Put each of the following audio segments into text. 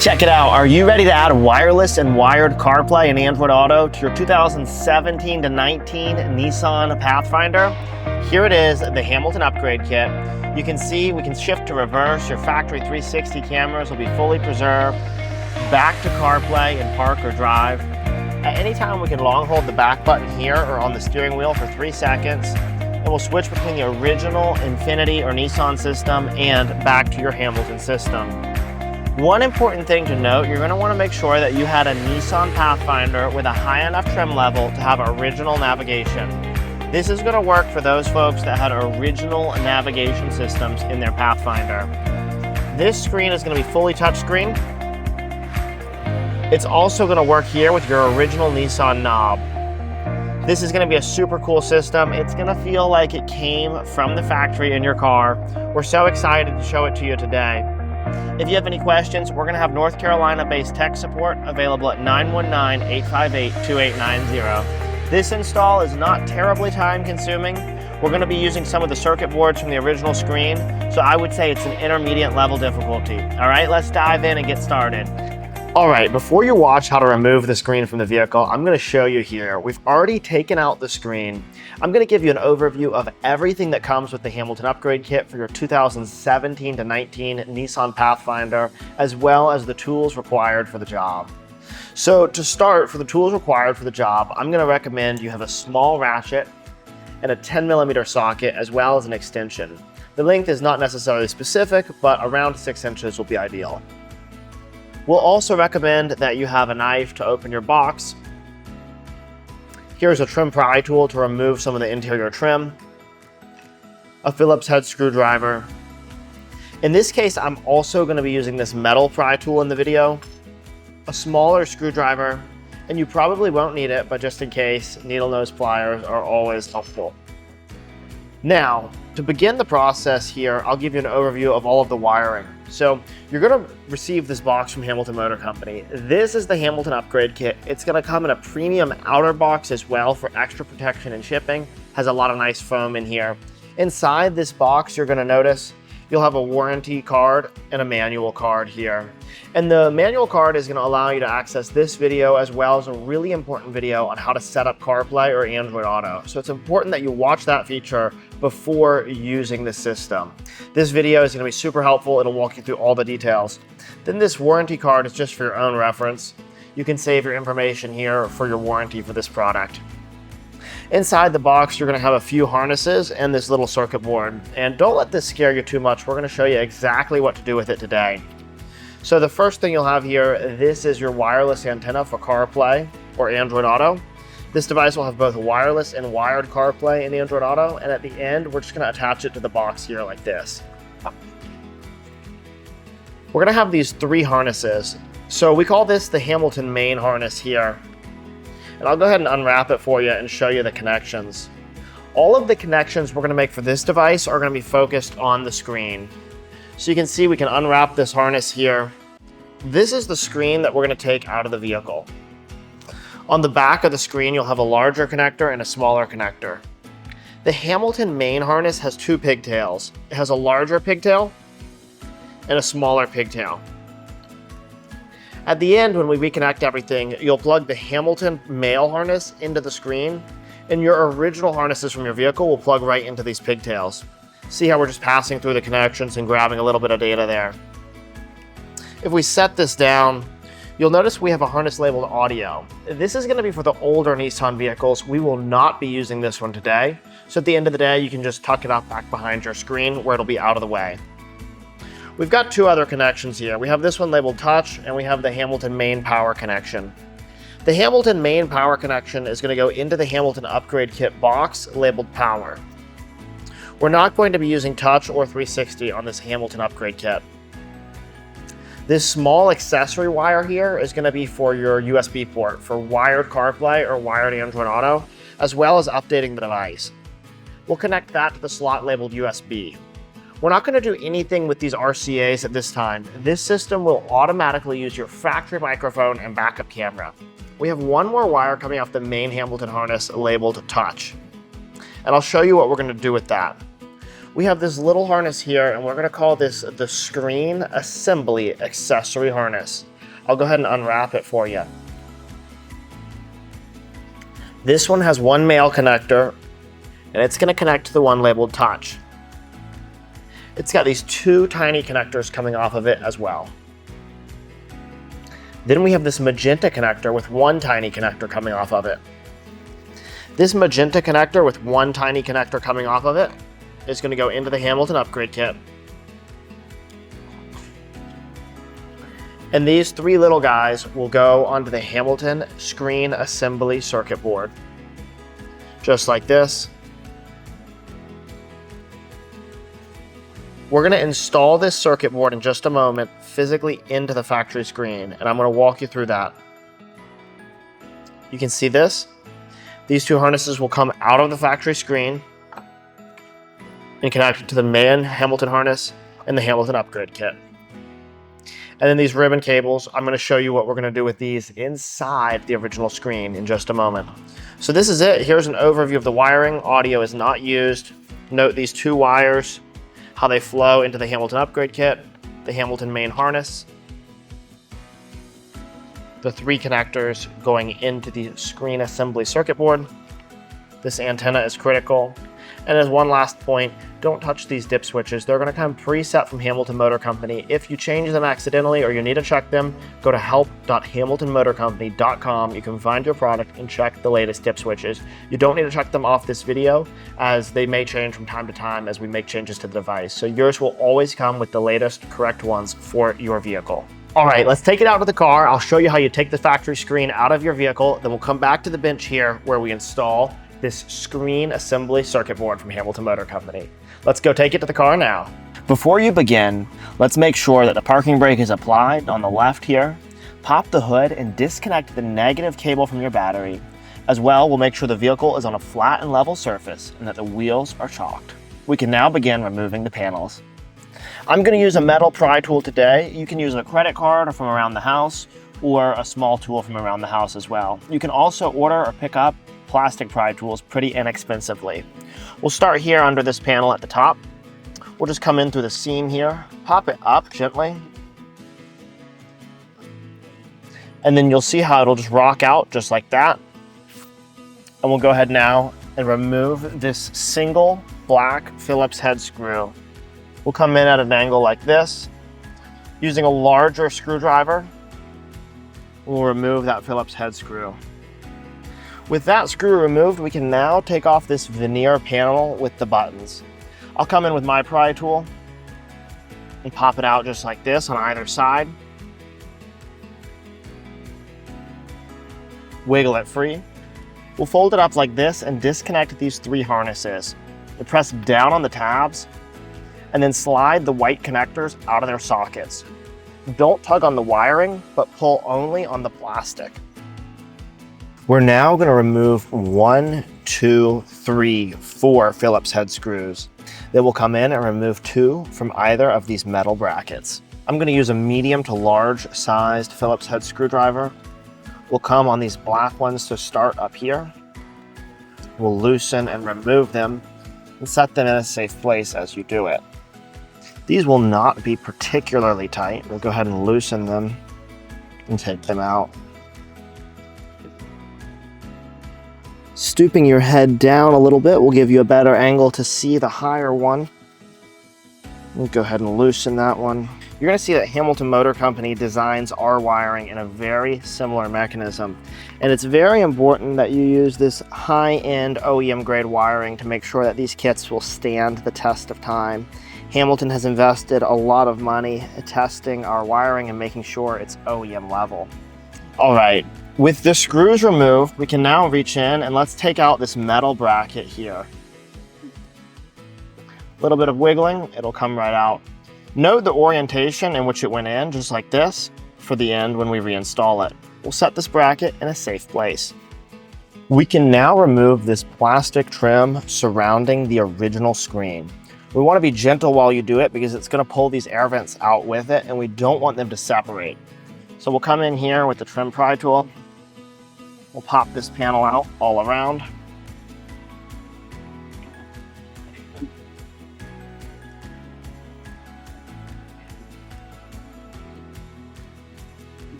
Check it out. Are you ready to add wireless and wired CarPlay and Android Auto to your 2017 to 19 Nissan Pathfinder? Here it is, the Hamilton upgrade kit. You can see we can shift to reverse. Your factory 360 cameras will be fully preserved. Back to CarPlay in park or drive. At any time, we can long hold the back button here or on the steering wheel for 3 seconds. And we'll switch between the original Infiniti or Nissan system and back to your Hamilton system. One important thing to note, you're going to want to make sure that you had a Nissan Pathfinder with a high enough trim level to have original navigation. This is going to work for those folks that had original navigation systems in their Pathfinder. This screen is going to be fully touchscreen. It's also going to work here with your original Nissan knob. This is going to be a super cool system. It's going to feel like it came from the factory in your car. We're so excited to show it to you today. If you have any questions, we're going to have North Carolina-based tech support available at 919-858-2890. This install is not terribly time-consuming. We're going to be using some of the circuit boards from the original screen, so I would say it's an intermediate level difficulty. All right, let's dive in and get started. All right, before you watch how to remove the screen from the vehicle, I'm going to show you here. We've already taken out the screen. I'm going to give you an overview of everything that comes with the Hamilton upgrade kit for your 2017 to 19 Nissan Pathfinder, as well as the tools required for the job. So to start, for the tools required for the job, I'm going to recommend you have a small ratchet and a 10mm socket, as well as an extension. The length is not necessarily specific, but around 6 inches will be ideal. We'll also recommend that you have a knife to open your box. Here's a trim pry tool to remove some of the interior trim. A Phillips head screwdriver. In this case, I'm also going to be using this metal pry tool in the video. A smaller screwdriver, and you probably won't need it, but just in case, needle nose pliers are always helpful. Now, to begin the process here, I'll give you an overview of all of the wiring. So you're going to receive this box from Hamilton Motor Company. This is the Hamilton upgrade kit. It's going to come in a premium outer box as well for extra protection and shipping. Has a lot of nice foam in here. Inside this box, you're going to notice you'll have a warranty card and a manual card here. And the manual card is going to allow you to access this video as well as a really important video on how to set up CarPlay or Android Auto. So it's important that you watch that feature before using the system. This video is going to be super helpful. It'll walk you through all the details. Then this warranty card is just for your own reference. You can save your information here for your warranty for this product. Inside the box, you're going to have a few harnesses and this little circuit board. And don't let this scare you too much. We're going to show you exactly what to do with it today. So the first thing you'll have here, this is your wireless antenna for CarPlay or Android Auto. This device will have both wireless and wired CarPlay and Android Auto. And at the end, we're just going to attach it to the box here like this. We're going to have these 3 harnesses. So we call this the Hamilton main harness here. And I'll go ahead and unwrap it for you and show you the connections. All of the connections we're going to make for this device are going to be focused on the screen. So you can see we can unwrap this harness here. This is the screen that we're going to take out of the vehicle. On the back of the screen, you'll have a larger connector and a smaller connector. The Hamilton main harness has 2 pigtails. It has a larger pigtail and a smaller pigtail. At the end, when we reconnect everything, you'll plug the Hamilton male harness into the screen, and your original harnesses from your vehicle will plug right into these pigtails. See how we're just passing through the connections and grabbing a little bit of data there. If we set this down, you'll notice we have a harness labeled audio. This is going to be for the older Nissan vehicles. We will not be using this one today. So at the end of the day, you can just tuck it up back behind your screen where it'll be out of the way. We've got 2 other connections here. We have this one labeled touch, and we have the Hamilton main power connection. The Hamilton main power connection is going to go into the Hamilton upgrade kit box labeled power. We're not going to be using touch or 360 on this Hamilton upgrade kit. This small accessory wire here is going to be for your USB port for wired CarPlay or wired Android Auto, as well as updating the device. We'll connect that to the slot labeled USB. We're not going to do anything with these RCAs at this time. This system will automatically use your factory microphone and backup camera. We have one more wire coming off the main Hamilton harness labeled touch. And I'll show you what we're going to do with that. We have this little harness here, and we're going to call this the screen assembly accessory harness. I'll go ahead and unwrap it for you. This one has one male connector, and it's going to connect to the one labeled touch. It's got these two tiny connectors coming off of it as well. Then we have this magenta connector with one tiny connector coming off of it. This magenta connector with one tiny connector coming off of it is going to go into the Hamilton upgrade kit. And these three little guys will go onto the Hamilton screen assembly circuit board. Just like this. We're going to install this circuit board in just a moment physically into the factory screen, and I'm going to walk you through that. You can see this. These two harnesses will come out of the factory screen and connect to the main Hamilton harness and the Hamilton upgrade kit. And then these ribbon cables, I'm going to show you what we're going to do with these inside the original screen in just a moment. So this is it. Here's an overview of the wiring. Audio is not used. Note these two wires, how they flow into the Hamilton upgrade kit, the Hamilton main harness, the three connectors going into the screen assembly circuit board. This antenna is critical. And as one last point, don't touch these dip switches. They're going to come preset from Hamilton Motor Company. If you change them accidentally or you need to check them, go to help.hamiltonmotorcompany.com. You can find your product and check the latest dip switches. You don't need to check them off this video, as they may change from time to time as we make changes to the device. So yours will always come with the latest correct ones for your vehicle. All right, let's take it out of the car. I'll show you how you take the factory screen out of your vehicle. Then we'll come back to the bench here where we install this screen assembly circuit board from Hamilton Motor Company. Let's go take it to the car now. Before you begin, let's make sure that the parking brake is applied on the left here. Pop the hood and disconnect the negative cable from your battery. As well, we'll make sure the vehicle is on a flat and level surface and that the wheels are chalked. We can now begin removing the panels. I'm going to use a metal pry tool today. You can use a credit card or from around the house, or a small tool from around the house as well. You can also order or pick up plastic pry tools pretty inexpensively. We'll start here under this panel at the top. We'll just come in through the seam here, pop it up gently, and then you'll see how it'll just rock out just like that. And we'll go ahead now and remove this single black Phillips head screw. We'll come in at an angle like this. Using a larger screwdriver, we'll remove that Phillips head screw. With that screw removed, we can now take off this veneer panel with the buttons. I'll come in with my pry tool and pop it out just like this on either side. Wiggle it free. We'll fold it up like this and disconnect these three harnesses. We'll press down on the tabs and then slide the white connectors out of their sockets. Don't tug on the wiring, but pull only on the plastic. We're now going to remove 1, 2, 3, 4 Phillips head screws. Then we'll come in and remove 2 from either of these metal brackets. I'm going to use a medium to large sized Phillips head screwdriver. We'll come on these black ones to start up here. We'll loosen and remove them and set them in a safe place as you do it. These will not be particularly tight. We'll go ahead and loosen them and take them out. Stooping your head down a little bit will give you a better angle to see the higher one. We'll go ahead and loosen that one. You're going to see that Hamilton Motor Company designs our wiring in a very similar mechanism. And it's very important that you use this high-end OEM grade wiring to make sure that these kits will stand the test of time. Hamilton has invested a lot of money testing our wiring and making sure it's OEM level. All right, with the screws removed, we can now reach in and let's take out this metal bracket here. A little bit of wiggling, it'll come right out. Note the orientation in which it went in, just like this, for the end when we reinstall it. We'll set this bracket in a safe place. We can now remove this plastic trim surrounding the original screen. We want to be gentle while you do it because it's going to pull these air vents out with it and we don't want them to separate. So we'll come in here with the trim pry tool. We'll pop this panel out all around.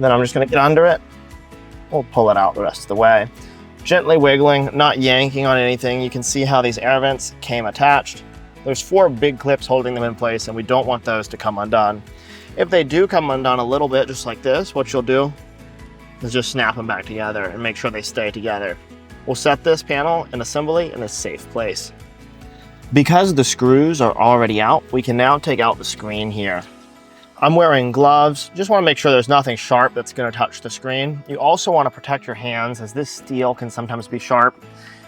Then I'm just gonna get under it. We'll pull it out the rest of the way. Gently wiggling, not yanking on anything. You can see how these air vents came attached. There's 4 big clips holding them in place, and we don't want those to come undone. If they do come undone a little bit, just like this, what you'll do is just snap them back together and make sure they stay together. We'll set this panel and assembly in a safe place. Because the screws are already out, we can now take out the screen here. I'm wearing gloves. Just want to make sure there's nothing sharp that's going to touch the screen. You also want to protect your hands, as this steel can sometimes be sharp.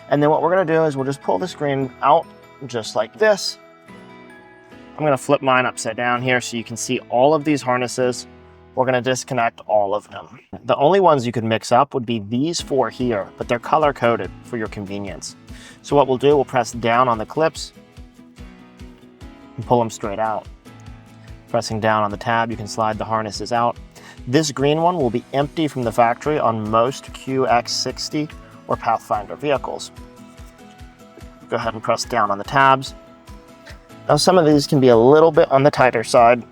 And then what we're going to do is we'll just pull the screen out just like this. I'm going to flip mine upside down here so you can see all of these harnesses. We're going to disconnect all of them. The only ones you could mix up would be these 4 here, but they're color coded for your convenience. So what we'll do, we'll press down on the clips and pull them straight out. Pressing down on the tab, you can slide the harnesses out. This green one will be empty from the factory on most QX60 or Pathfinder vehicles. Go ahead and press down on the tabs. Now some of these can be a little bit on the tighter side.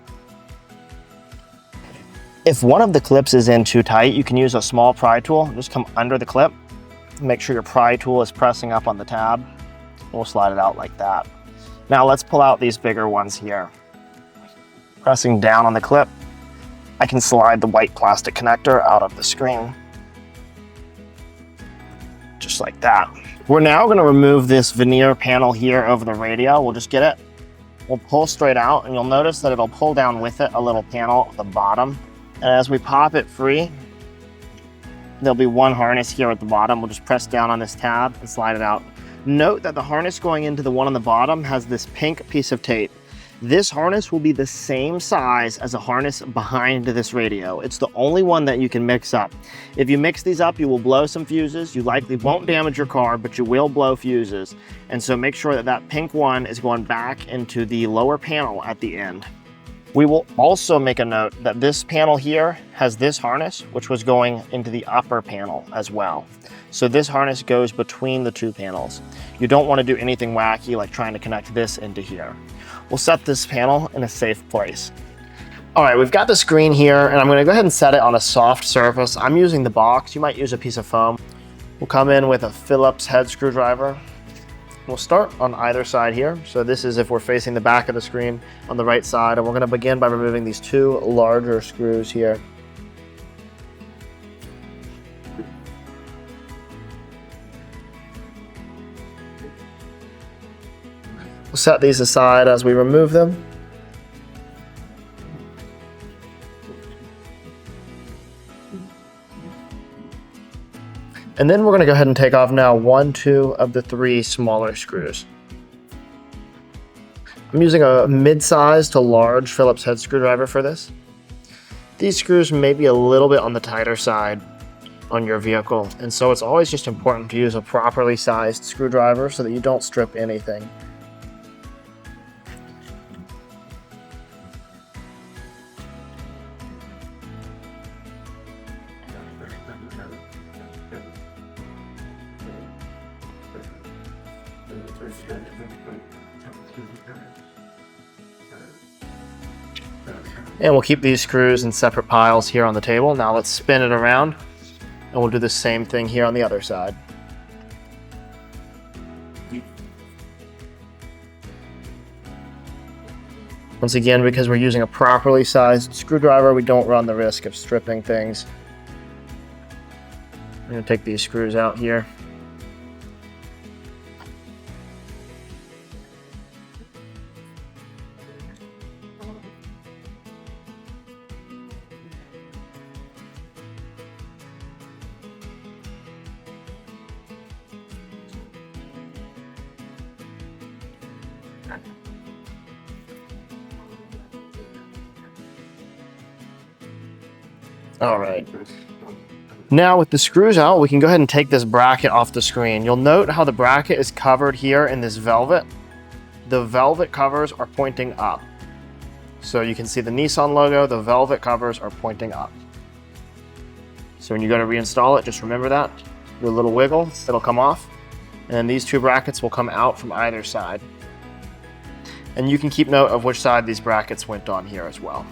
If one of the clips is in too tight, you can use a small pry tool. Just come under the clip. Make sure your pry tool is pressing up on the tab. We'll slide it out like that. Now let's pull out these bigger ones here. Pressing down on the clip, I can slide the white plastic connector out of the screen. Just like that. We're now going to remove this veneer panel here over the radio. We'll just get it. We'll pull straight out, and you'll notice that it'll pull down with it a little panel at the bottom. And as we pop it free, there'll be one harness here at the bottom. We'll just press down on this tab and slide it out. Note that the harness going into the one on the bottom has this pink piece of tape. This harness will be the same size as a harness behind this radio. It's the only one that you can mix up. If you mix these up, you will blow some fuses. You likely won't damage your car, but you will blow fuses. And so make sure that that pink one is going back into the lower panel at the end. We will also make a note that this panel here has this harness, which was going into the upper panel as well. So this harness goes between the 2 panels. You don't want to do anything wacky like trying to connect this into here. We'll set this panel in a safe place. All right, we've got the screen here, and I'm going to go ahead and set it on a soft surface. I'm using the box. You might use a piece of foam. We'll come in with a Phillips head screwdriver. We'll start on either side here. So this is if we're facing the back of the screen on the right side, and we're going to begin by removing these 2 larger screws here. We'll set these aside as we remove them. And then we're going to go ahead and take off now 1, 2 of the 3 smaller screws. I'm using a mid-size to large Phillips head screwdriver for this. These screws may be a little bit on the tighter side on your vehicle, and so it's always just important to use a properly sized screwdriver so that you don't strip anything. And we'll keep these screws in separate piles here on the table. Now let's spin it around, and we'll do the same thing here on the other side. Once again, because we're using a properly sized screwdriver, we don't run the risk of stripping things. I'm going to take these screws out here. All right. Now with the screws out, we can go ahead and take this bracket off the screen. You'll note how the bracket is covered here in this velvet. The velvet covers are pointing up. So you can see the Nissan logo, the velvet covers are pointing up. So when you go to reinstall it, just remember that. Do a little wiggle, it'll come off. And then these 2 brackets will come out from either side. And you can keep note of which side these brackets went on here as well.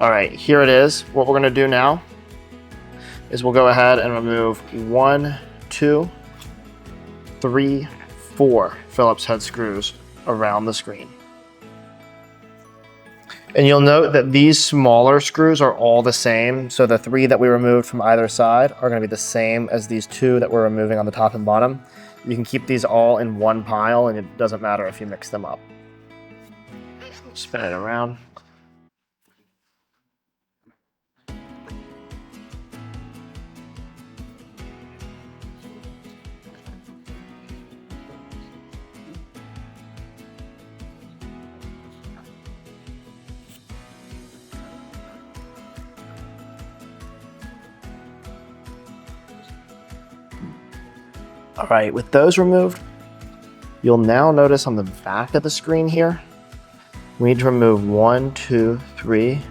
All right, here it is. What we're gonna do now is we'll go ahead and remove 1, 2, 3, 4 Phillips head screws around the screen. And you'll note that these smaller screws are all the same. So the 3 that we removed from either side are going to be the same as these 2 that we're removing on the top and bottom. You can keep these all in one pile and it doesn't matter if you mix them up. Spin it around. All right, with those removed, you'll now notice on the back of the screen here, we need to remove 1, 2, 3,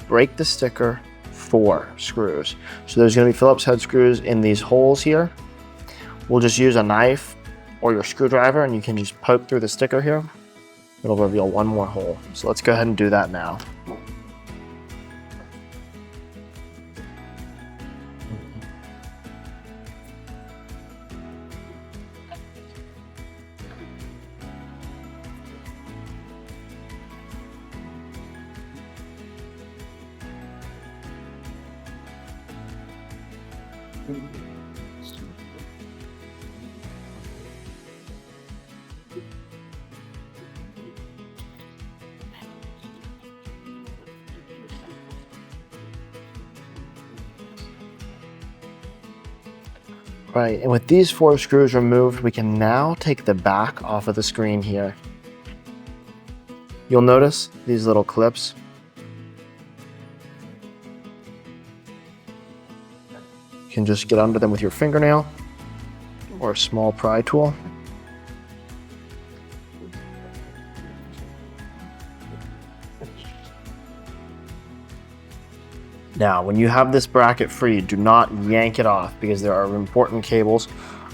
break the sticker, 4 screws. So there's gonna be Phillips head screws in these holes here. We'll just use a knife or your screwdriver and you can just poke through the sticker here. It'll reveal 1 more hole. So let's go ahead and do that now. Right, and with these 4 screws removed, we can now take the back off of the screen here. You'll notice these little clips. You can just get under them with your fingernail or a small pry tool. Now, when you have this bracket free, do not yank it off because there are important cables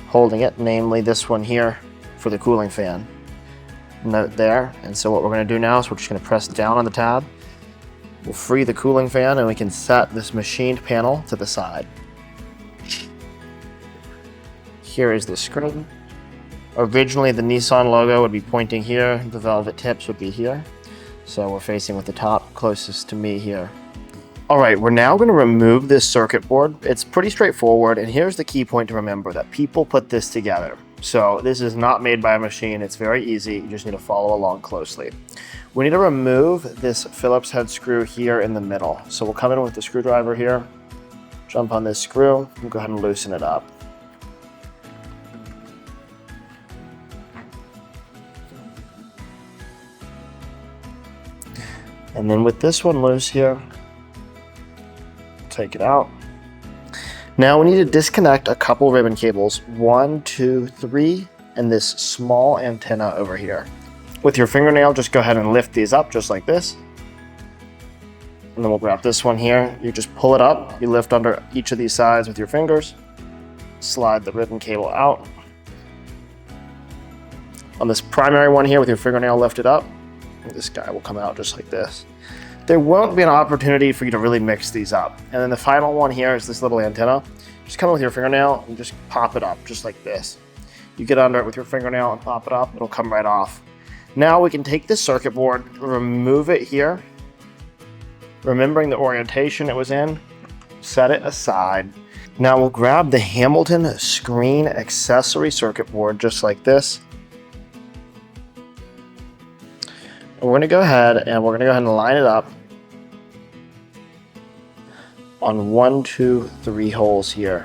holding it, namely this one here for the cooling fan. Note there. And so what we're going to do now is we're just going to press down on the tab. We'll free the cooling fan and we can set this machined panel to the side. Here is the screen. Originally, the Nissan logo would be pointing here. The velvet tips would be here. So we're facing with the top closest to me here. All right, we're now going to remove this circuit board. It's pretty straightforward, and here's the key point to remember, that people put this together. So this is not made by a machine. It's very easy. You just need to follow along closely. We need to remove this Phillips head screw here in the middle. So we'll come in with the screwdriver here, jump on this screw, and go ahead and loosen it up. And then with this one loose here, take it out. Now we need to disconnect a couple ribbon cables, 1, 2, 3, and this small antenna over here. With your fingernail, just go ahead and lift these up just like this. And then we'll grab this one here. You just pull it up, you lift under each of these sides with your fingers, slide the ribbon cable out. On this primary one here with your fingernail lifted up, this guy will come out just like this. There won't be an opportunity for you to really mix these up. And then the final one here is this little antenna. Just come in with your fingernail and just pop it up just like this. You get under it with your fingernail and pop it up, it'll come right off. Now we can take this circuit board, remove it here, remembering the orientation it was in, set it aside. Now we'll grab the Hamilton screen accessory circuit board just like this. And we're going to go ahead and line it up on 1, 2, 3 holes here.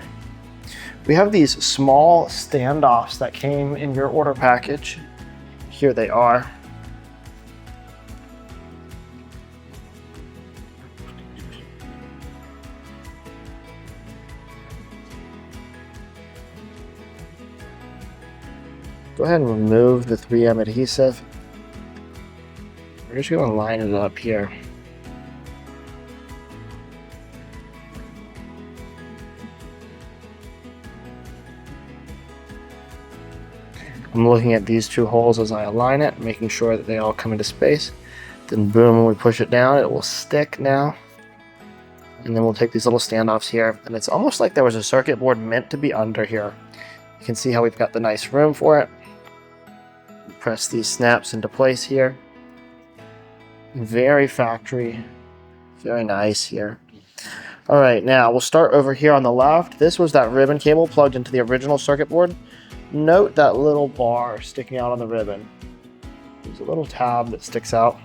We have these small standoffs that came in your order package. Here they are. Go ahead and remove the 3M adhesive. We're just going to line it up here. I'm looking at these 2 holes as I align it, making sure that they all come into space. Then boom, when we push it down, it will stick now. And then we'll take these little standoffs here, and it's almost like there was a circuit board meant to be under here. You can see how we've got the nice room for it. Press these snaps into place here. Very factory, very nice here. All right, now we'll start over here on the left. This was that ribbon cable plugged into the original circuit board. Note that little bar sticking out on the ribbon. There's a little tab that sticks out.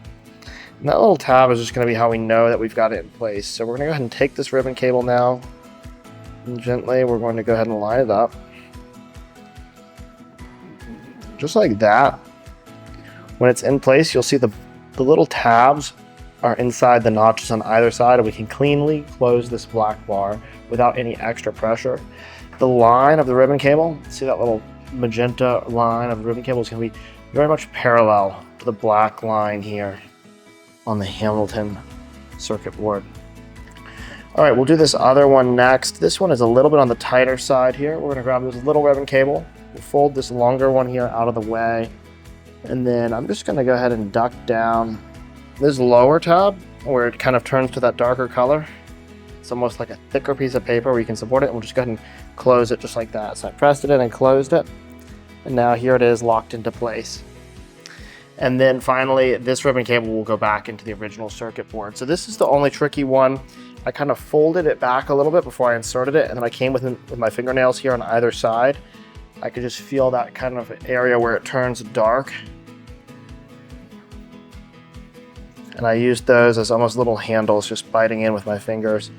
And that little tab is just going to be how we know that we've got it in place. So we're going to go ahead and take this ribbon cable now. And gently, we're going to go ahead and line it up. Just like that. When it's in place, you'll see the little tabs are inside the notches on either side, and we can cleanly close this black bar without any extra pressure. The line of the ribbon cable, see that little magenta line of the ribbon cable, is going to be very much parallel to the black line here on the Hamilton circuit board. All right, we'll do this other one next. This one is a little bit on the tighter side here. We're gonna grab this little ribbon cable. We'll fold this longer one here out of the way. And then I'm just gonna go ahead and duck down this lower tab where it kind of turns to that darker color. It's almost like a thicker piece of paper where you can support it. And we'll just go ahead and close it just like that. So I pressed it in and closed it. And now here it is locked into place. And then finally, this ribbon cable will go back into the original circuit board. So this is the only tricky one. I kind of folded it back a little bit before I inserted it, and then I came with my fingernails here on either side. I could just feel that kind of area where it turns dark. And I used those as almost little handles, just biting in with my fingers.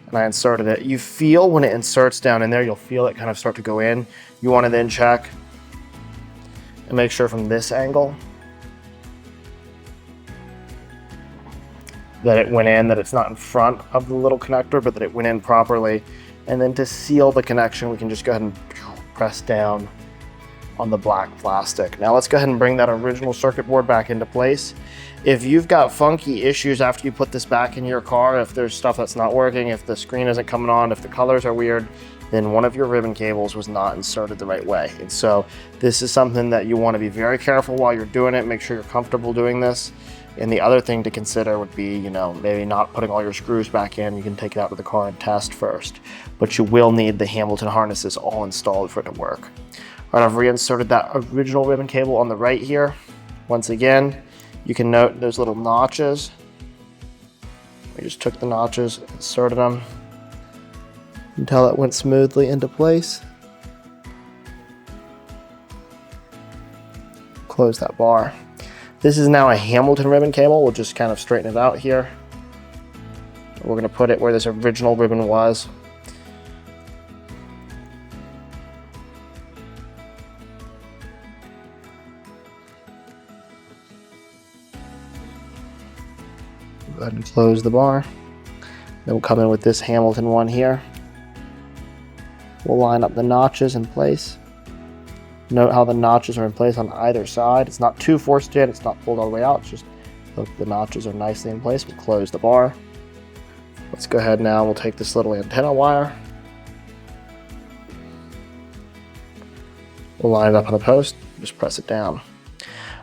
And I inserted it. You feel when it inserts down in there, you'll feel it kind of start to go in. You want to then check and make sure from this angle that it went in, that it's not in front of the little connector, but that it went in properly. And then to seal the connection, we can just go ahead and press down on the black plastic. Now let's go ahead and bring that original circuit board back into place. If you've got funky issues after you put this back in your car, if there's stuff that's not working, if the screen isn't coming on, if the colors are weird, then one of your ribbon cables was not inserted the right way. And so this is something that you want to be very careful while you're doing it. Make sure you're comfortable doing this. And the other thing to consider would be, maybe not putting all your screws back in. You can take it out to the car and test first. But you will need the Hamilton harnesses all installed for it to work. All right, I've reinserted that original ribbon cable on the right here. Once again, you can note those little notches. We just took the notches, inserted them until it went smoothly into place. Close that bar. This is now a Hamilton ribbon cable. We'll just kind of straighten it out here. We're going to put it where this original ribbon was. Go ahead and close the bar. Then we'll come in with this Hamilton one here. We'll line up the notches in place. Note how the notches are in place on either side. It's not too forced in, it's not pulled all the way out, it's just the notches are nicely in place. We'll close the bar. Let's go ahead now, we'll take this little antenna wire. We'll line it up on the post, just press it down.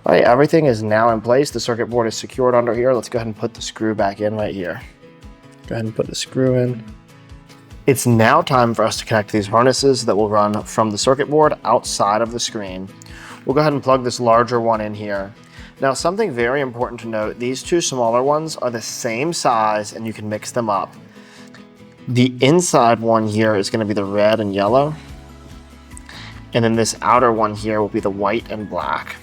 All right, everything is now in place. The circuit board is secured under here. Let's go ahead and put the screw back in right here. Go ahead and put the screw in. It's now time for us to connect these harnesses that will run from the circuit board outside of the screen. We'll go ahead and plug this larger one in here. Now, something very important to note, these two smaller ones are the same size and you can mix them up. The inside one here is going to be the red and yellow. And then this outer one here will be the white and black.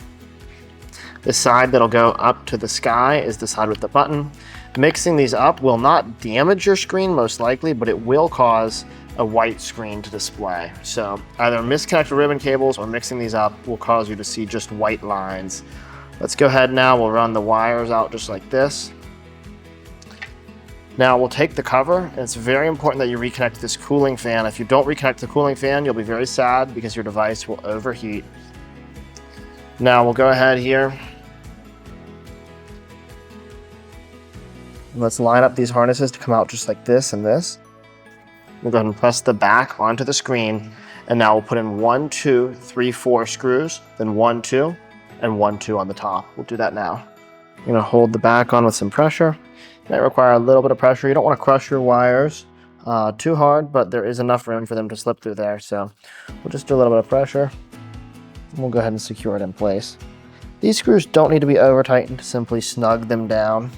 The side that'll go up to the sky is the side with the button. Mixing these up will not damage your screen most likely, but it will cause a white screen to display. So either misconnected ribbon cables or mixing these up will cause you to see just white lines. Let's go ahead now, we'll run the wires out just like this. Now we'll take the cover, and it's very important that you reconnect this cooling fan. If you don't reconnect the cooling fan, you'll be very sad because your device will overheat. Now we'll go ahead here. Let's line up these harnesses to come out just like this and this. We'll go ahead and press the back onto the screen. And now we'll put in 1, 2, 3, 4 screws, then 1, 2, and 1, 2 on the top. We'll do that now. You're going to hold the back on with some pressure. It might require a little bit of pressure. You don't want to crush your wires too hard, but there is enough room for them to slip through there. So we'll just do a little bit of pressure. And we'll go ahead and secure it in place. These screws don't need to be over tightened, simply snug them down.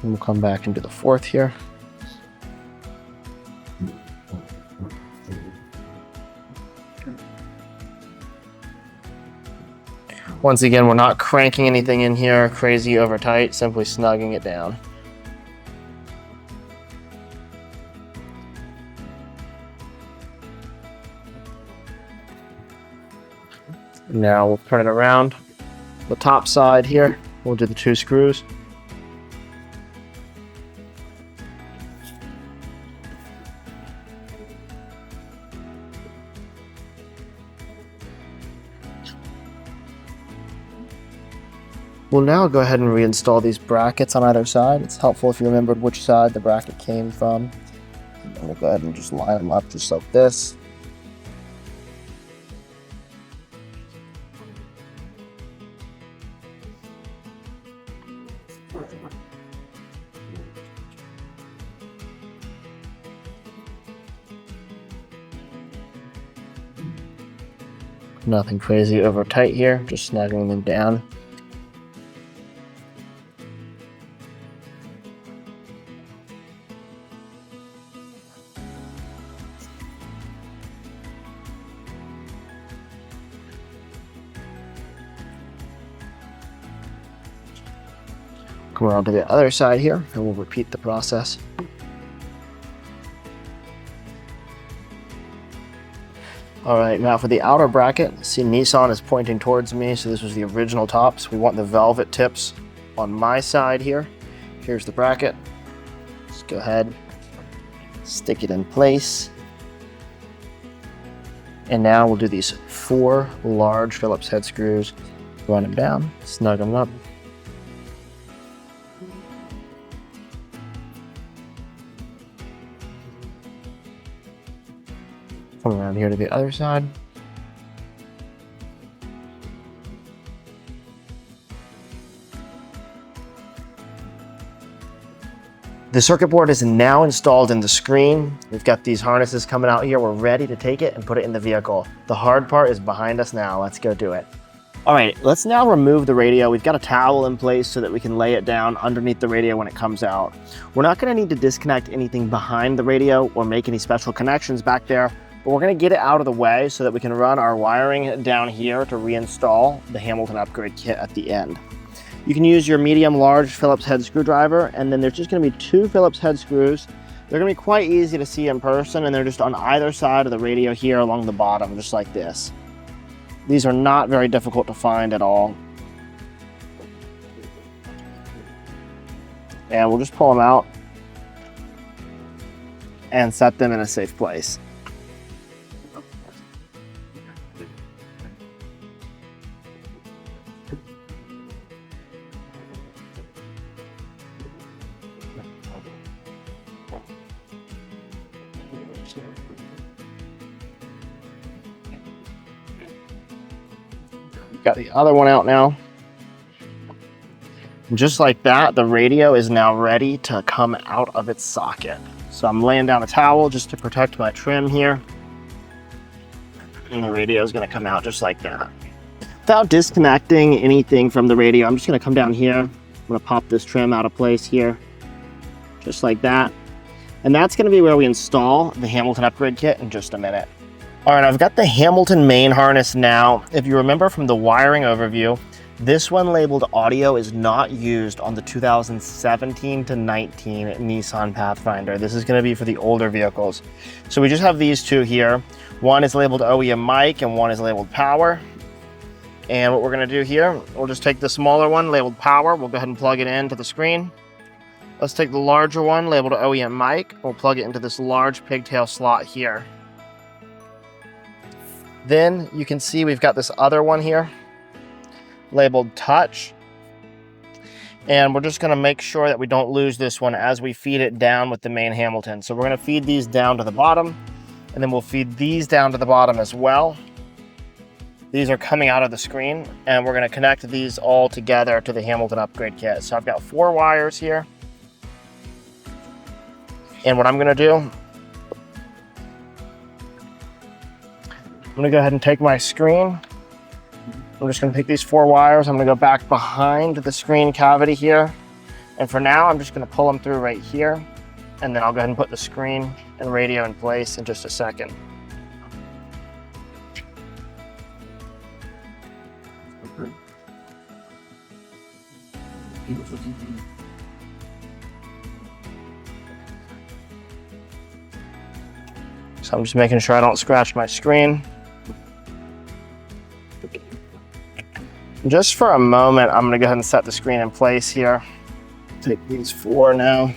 And we'll come back and do the fourth here. Once again, we're not cranking anything in here crazy over tight, simply snugging it down. Now we'll turn it around. The top side here, we'll do the 2 screws. We'll now go ahead and reinstall these brackets on either side. It's helpful if you remembered which side the bracket came from. And we'll go ahead and just line them up just like this. Nothing crazy over tight here, just snuggling them down. Come around to the other side here, and we'll repeat the process. All right, now for the outer bracket, see Nissan is pointing towards me, so this was the original tops. We want the velvet tips on my side here. Here's the bracket. Just go ahead, stick it in place. And now we'll do these 4 large Phillips head screws, run them down, snug them up. Come around here to the other side. The circuit board is now installed in the screen. We've got these harnesses coming out here. We're ready to take it and put it in the vehicle. The hard part is behind us now. Let's go do it. All right, let's now remove the radio. We've got a towel in place so that we can lay it down underneath the radio when it comes out. We're not going to need to disconnect anything behind the radio or make any special connections back there. But we're going to get it out of the way so that we can run our wiring down here to reinstall the Hamilton upgrade kit at the end. You can use your medium-large Phillips head screwdriver, and then there's just going to be 2 Phillips head screws. They're going to be quite easy to see in person, and they're just on either side of the radio here along the bottom, just like this. These are not very difficult to find at all. And we'll just pull them out and set them in a safe place. Got the other one out now. Just like that, the radio is now ready to come out of its socket. So I'm laying down a towel just to protect my trim here. And the radio is going to come out just like that. Without disconnecting anything from the radio, I'm just going to come down here. I'm going to pop this trim out of place here. Just like that. And that's going to be where we install the Hamilton upgrade kit in just a minute. All right, I've got the Hamilton main harness now. If you remember from the wiring overview, this one labeled audio is not used on the 2017 to 19 Nissan Pathfinder. This is going to be for the older vehicles. So we just have these 2 here. One is labeled OEM mic and one is labeled power. And what we're going to do here, we'll just take the smaller one labeled power. We'll go ahead and plug it into the screen. Let's take the larger one labeled OEM mic. We'll plug it into this large pigtail slot here. Then you can see we've got this other one here labeled touch. And we're just going to make sure that we don't lose this one as we feed it down with the main Hamilton. So we're going to feed these down to the bottom, and then we'll feed these down to the bottom as well. These are coming out of the screen, and we're gonna connect these all together to the Hamilton upgrade kit. So I've got 4 wires here. And what I'm gonna do, I'm gonna go ahead and take my screen. I'm just gonna take these 4 wires. I'm gonna go back behind the screen cavity here. And for now, I'm just gonna pull them through right here. And then I'll go ahead and put the screen and radio in place in just a second. So I'm just making sure I don't scratch my screen. Just for a moment, I'm gonna go ahead and set the screen in place here. Take these 4 now.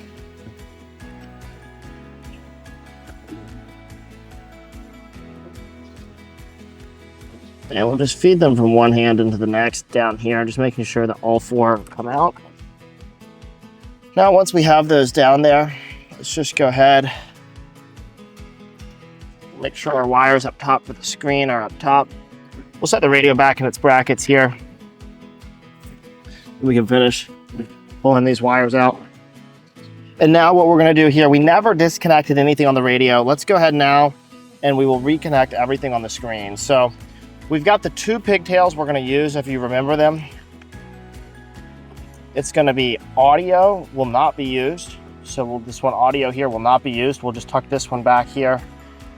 And we'll just feed them from one hand into the next down here, just making sure that all 4 come out. Now, once we have those down there, let's just go ahead. Make sure our wires up top for the screen are up top. We'll set the radio back in its brackets here. We can finish pulling these wires out. And now what we're gonna do here, we never disconnected anything on the radio. Let's go ahead now and we will reconnect everything on the screen. So we've got the 2 pigtails we're gonna use, if you remember them. It's gonna be audio will not be used. So this one audio here will not be used. We'll just tuck this one back here.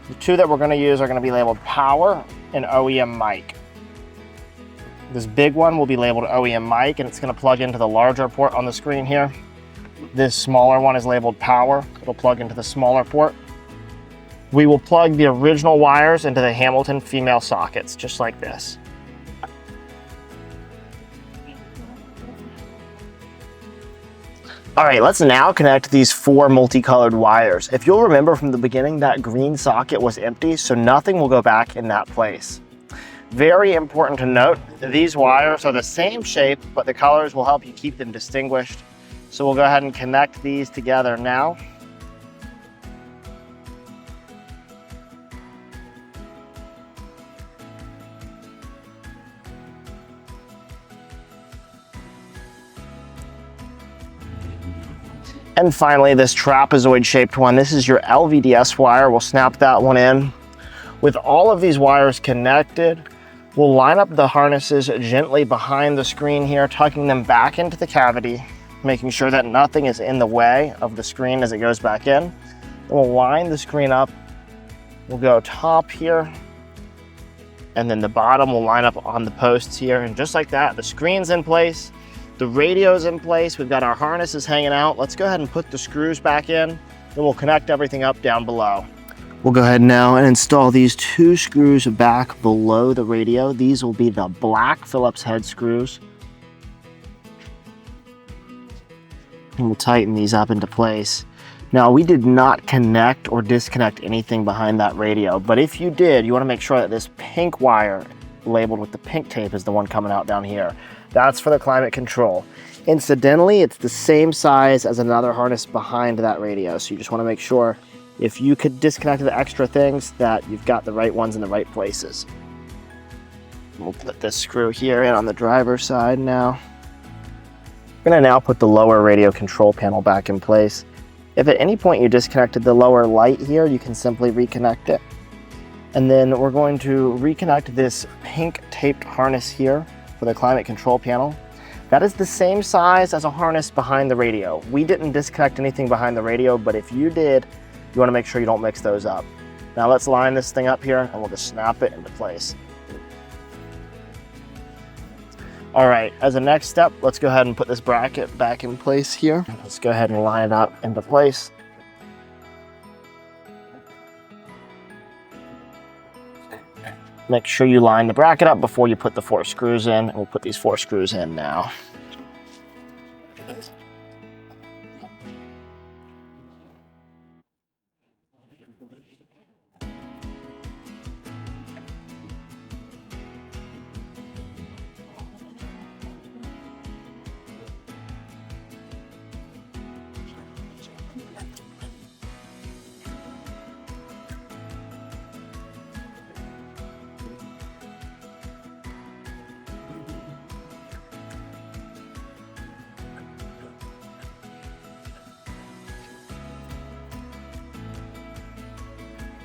The 2 that we're gonna use are gonna be labeled power and OEM mic. This big one will be labeled OEM mic, and it's gonna plug into the larger port on the screen here. This smaller one is labeled power. It'll plug into the smaller port. We will plug the original wires into the Hamilton female sockets, just like this. All right, let's now connect these 4 multicolored wires. If you'll remember from the beginning, that green socket was empty, so nothing will go back in that place. Very important to note, these wires are the same shape, but the colors will help you keep them distinguished. So we'll go ahead and connect these together now. And finally, this trapezoid shaped one. This is your LVDS wire. We'll snap that one in. With all of these wires connected, we'll line up the harnesses gently behind the screen here, tucking them back into the cavity, making sure that nothing is in the way of the screen as it goes back in. Then we'll line the screen up. We'll go top here, and then the bottom will line up on the posts here. And just like that, the screen's in place. The radio's in place. We've got our harnesses hanging out. Let's go ahead and put the screws back in. Then we'll connect everything up down below. We'll go ahead now and install these 2 screws back below the radio. These will be the black Phillips head screws. And we'll tighten these up into place. Now, we did not connect or disconnect anything behind that radio, but if you did, you want to make sure that this pink wire labeled with the pink tape is the one coming out down here. That's for the climate control. Incidentally, it's the same size as another harness behind that radio, so you just want to make sure if you could disconnect the extra things that you've got the right ones in the right places. We'll put this screw here in on the driver's side now. We're going to now put the lower radio control panel back in place. If at any point you disconnected the lower light here, you can simply reconnect it. And then we're going to reconnect this pink taped harness here for the climate control panel. That is the same size as a harness behind the radio. We didn't disconnect anything behind the radio, but if you did, you want to make sure you don't mix those up. Now let's line this thing up here and we'll just snap it into place. All right, as a next step, let's go ahead and put this bracket back in place here. Let's go ahead and line it up into place. Make sure you line the bracket up before you put the 4 screws in, and we'll put these 4 screws in now.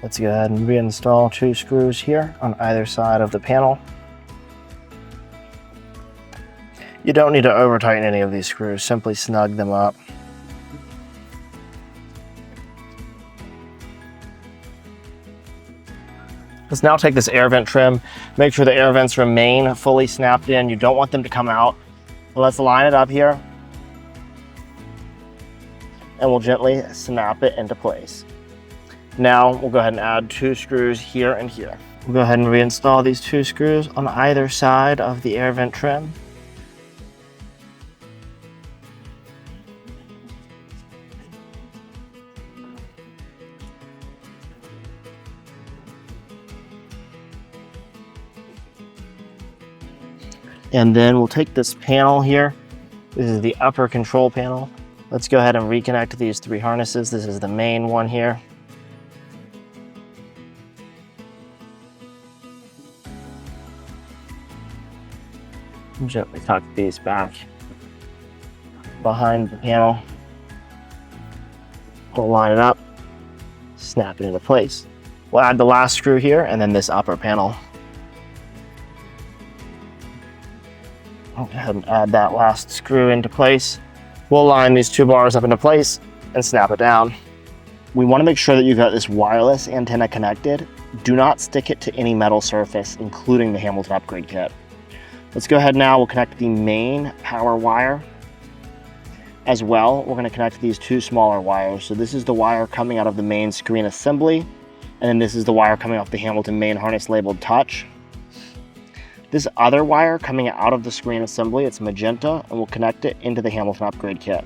Let's go ahead and reinstall 2 screws here on either side of the panel. You don't need to over tighten any of these screws, simply snug them up. Let's now take this air vent trim, make sure the air vents remain fully snapped in. You don't want them to come out. Let's line it up here, and we'll gently snap it into place. Now we'll go ahead and add 2 screws here and here. We'll go ahead and reinstall these 2 screws on either side of the air vent trim. And then we'll take this panel here. This is the upper control panel. Let's go ahead and reconnect these 3 harnesses. This is the main one here. Gently tuck these back behind the panel. We'll line it up, snap it into place. We'll add the last screw here and then this upper panel. I'll go ahead and add that last screw into place. We'll line these 2 bars up into place and snap it down. We want to make sure that you've got this wireless antenna connected. Do not stick it to any metal surface, including the Hamilton upgrade kit. Let's go ahead now, we'll connect the main power wire. As well, we're going to connect these 2 smaller wires. So this is the wire coming out of the main screen assembly, and then this is the wire coming off the Hamilton main harness labeled touch. This other wire coming out of the screen assembly, it's magenta, and we'll connect it into the Hamilton upgrade kit.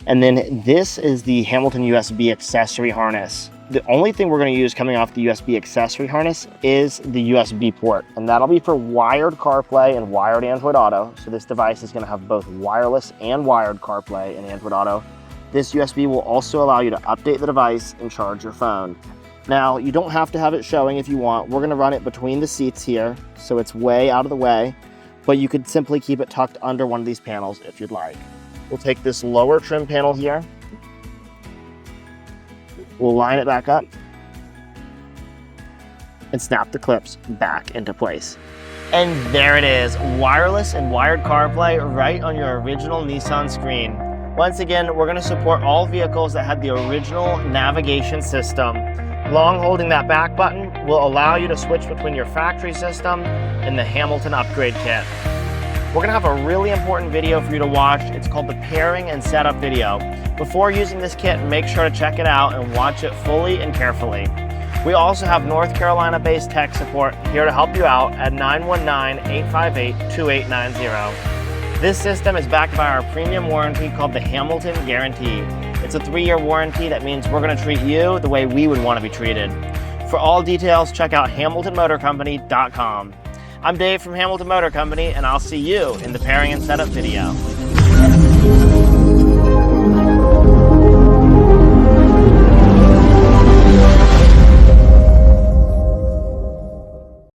And then this is the Hamilton USB accessory harness. The only thing we're going to use coming off the USB accessory harness is the USB port, and that'll be for wired CarPlay and wired Android Auto. So this device is going to have both wireless and wired CarPlay and Android Auto. This USB will also allow you to update the device and charge your phone. Now, you don't have to have it showing if you want. We're going to run it between the seats here, so it's way out of the way, but you could simply keep it tucked under one of these panels if you'd like. We'll take this lower trim panel here. We'll line it back up and snap the clips back into place. And there it is, wireless and wired CarPlay right on your original Nissan screen. Once again, we're going to support all vehicles that had the original navigation system. Long holding that back button will allow you to switch between your factory system and the Hamilton upgrade kit. We're going to have a really important video for you to watch. It's called the pairing and setup video. Before using this kit, make sure to check it out and watch it fully and carefully. We also have North Carolina-based tech support here to help you out at 919-858-2890. This system is backed by our premium warranty called the Hamilton Guarantee. It's a 3-year warranty that means we're going to treat you the way we would want to be treated. For all details, check out HamiltonMotorCompany.com. I'm Dave from Hamilton Motor Company, and I'll see you in the pairing and setup video.